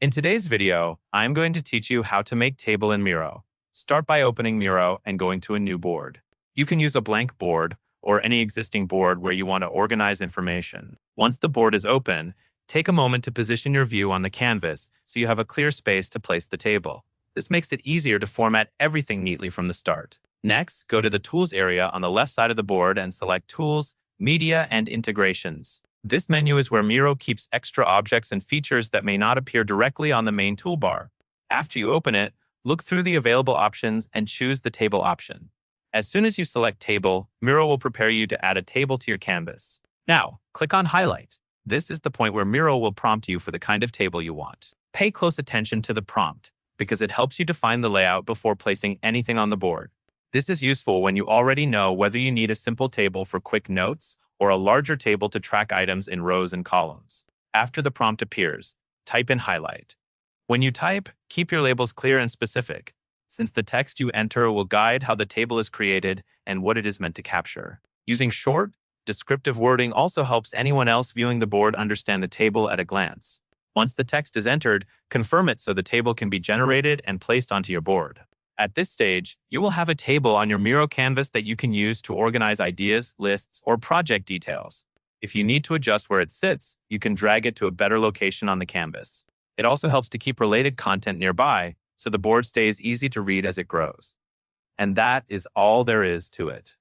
In today's video, I'm going to teach you how to make table in Miro. Start by opening Miro and going to a new board. You can use a blank board or any existing board where you want to organize information. Once the board is open, take a moment to position your view on the canvas so you have a clear space to place the table. This makes it easier to format everything neatly from the start. Next, go to the Tools area on the left side of the board and select Tools, Media, and Integrations. This menu is where Miro keeps extra objects and features that may not appear directly on the main toolbar. After you open it, look through the available options and choose the Table option. As soon as you select Table, Miro will prepare you to add a table to your canvas. Now, click on Highlight. This is the point where Miro will prompt you for the kind of table you want. Pay close attention to the prompt, because it helps you define the layout before placing anything on the board. This is useful when you already know whether you need a simple table for quick notes or a larger table to track items in rows and columns. After the prompt appears, type in Highlight. When you type, keep your labels clear and specific, since the text you enter will guide how the table is created and what it is meant to capture. Using short, descriptive wording also helps anyone else viewing the board understand the table at a glance. Once the text is entered, confirm it so the table can be generated and placed onto your board. At this stage, you will have a table on your Miro canvas that you can use to organize ideas, lists, or project details. If you need to adjust where it sits, you can drag it to a better location on the canvas. It also helps to keep related content nearby, so the board stays easy to read as it grows. And that is all there is to it.